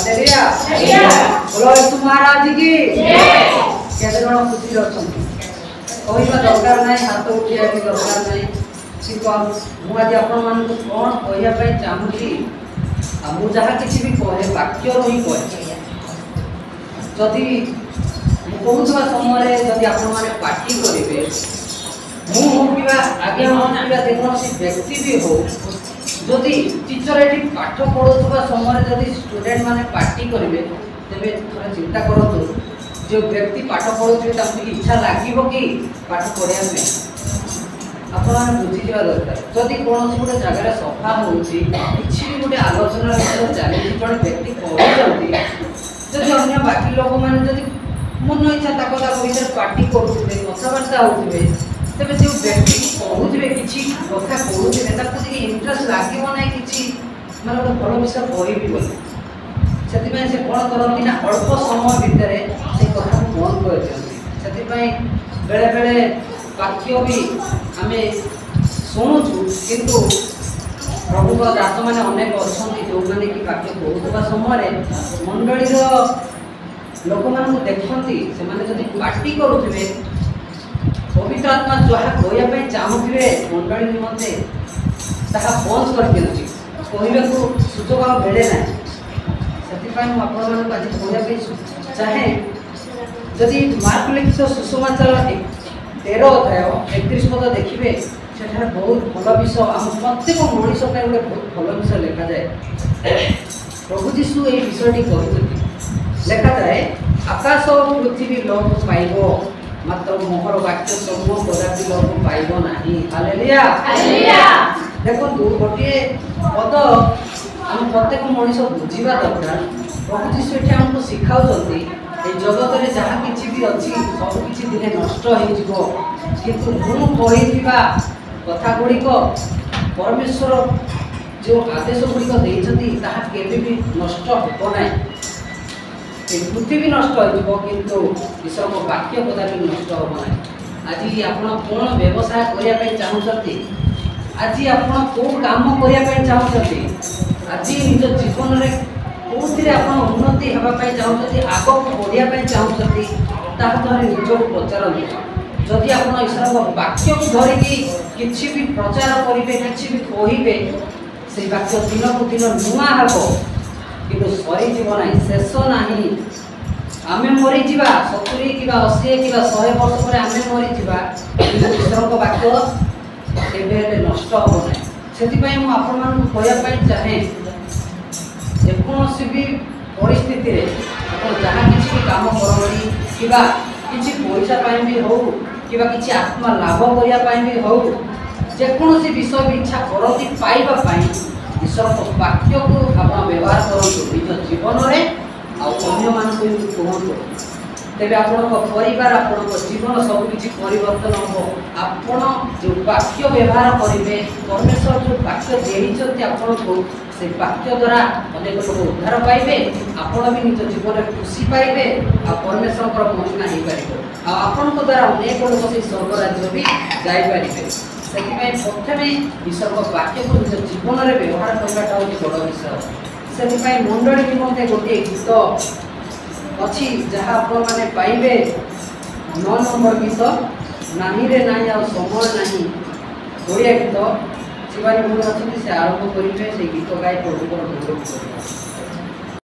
hallelujah बोलो यीशु महाराज की केते जण खुशी अछंती कहवा दरकार ना हाथ उठिया भी दरकार ना कि मुझे आपण मान कौन कहवाई चाहूँगी मुझे जहाँ किसी भी कहे वाक्य ही कहे जदि कहूवा समय जदि आपण मैंने पार्टी करेंगे मुझे आगे जेकोसी व्यक्ति भी हो जदि टीचर ये पाठ पढ़ा समय जदि स्टूडेंट मैंने पार्टी करेंगे तेरे थे चिंता करूँ जो व्यक्ति पाठ पढ़ुवे इच्छा लगे कि पाठ पढ़ाई आपने बुझीजा दरकार जदि कौन गोटे जगह सफा हो कि गोटे आलोचना चली जड़े व्यक्ति कहते जदि अन्य बाकी लोक मैंने मन इच्छा भर पार्टी करुवे कथबार्ता होते तेज जो व्यक्ति कहते कि कथा कहते इंटरेस्ट लगे ना कि मैं गोटे भल विषय कहबी बोली से कौन करती ना अल्प समय भितर से कथा बंद कर दिखती बेले बेले वाक्य भी आम शुणुचु किंतु प्रभु दास मैंने अनेक अच्छा जो मैंने कि वाक्य कहूबा समय मंडली लोक मान देखती से पार्टी करुवे पवित्र आत्मा जहाँ कहवाई चाहूे मंडली निमंते ताहा बंद कर दिखती कहू सुजोग मिले ना से कहवाई चाहे जदि मार्क लिखित सुसमाचार 13 अध्याय 31 पद देखिए से बहुत भल विषय आम प्रत्येक मनीष गोटे बहुत भल विषय लिखा जाए प्रभु जीशु ये विषयटी कहते लिखा जाए आकाश और पृथ्वी लोप पाइब मात्र मोहर वाक्य समूह कदापि लोप पाइब नहीं हालेलुया देखो गोटे पद आम प्रत्येक मनीष बुझा दरकार प्रभु जीशु ये आमको शिखाऊँ ये जगत में जहाँ किसी भी अच्छी सबकि दिने नष्ट हो किंतु मुझे कथा गुड़िक परमेश्वर जो आदेश गुड़िक देती भी नष्ट होना पृथ्वी नष्ट हो किंतु ईश्वर को वाक्य कदापि नष्ट होना आज आप कौन व्यवसाय करने चाहते आज आप काम करने चाहते आज निज जीवन में कौन आप उन्नति होगापी चाहते आग को बढ़िया चाहते निजको पचारती जदि आप ईश्वर वाक्य को धरिकी किसी भी प्रचार करेंगे कि भी कहे से वाक्य दिन को दिन नुआ हम कि सरीज ना शेष ना आम मरीजा 70 कि 80 कि 100 वर्ष पर आम मरीजा ईश्वर वाक्य केवे नष्ट होना से आपको चाहे जेकोसी भी परिस्थिति जहाँ किसी भी काम करती कि पैसा भी हो कि आत्मा लाभ करने भी हो जेकोसी विषय भी इच्छा करती पाइबापी ईश्वर को वाक्य को आप व्यवहार करूँ निज जीवन में अन्य मान कहतु तेज परिवार आप जीवन सबकि परिवर्तन हम आपण जो वाक्य व्यवहार करेंगे परमेश्वर जो वाक्य देते आपको से वाक्य द्वारा अनेक लोग उद्धार पाइबे आपण भी निज जीवन में खुशी पाइबे आ परमेश्वर महिमा हो पार आपण द्वारा अनेक लोग से स्वर्ग राज्य भी जापरें से प्रथम ईश्वर वाक्य को निज जीवन में व्यवहार करवाटा हूँ बड़ विषय से मंडली निमंते गोटे गीत अच्छी जहाँ आपने पाइबे 9 नंबर गीत नहीं रे ना आ समय नहीं बढ़िया गीत शिवानी भूल अच्छे से आरंभ करेंगे से गीत गाई प्रभु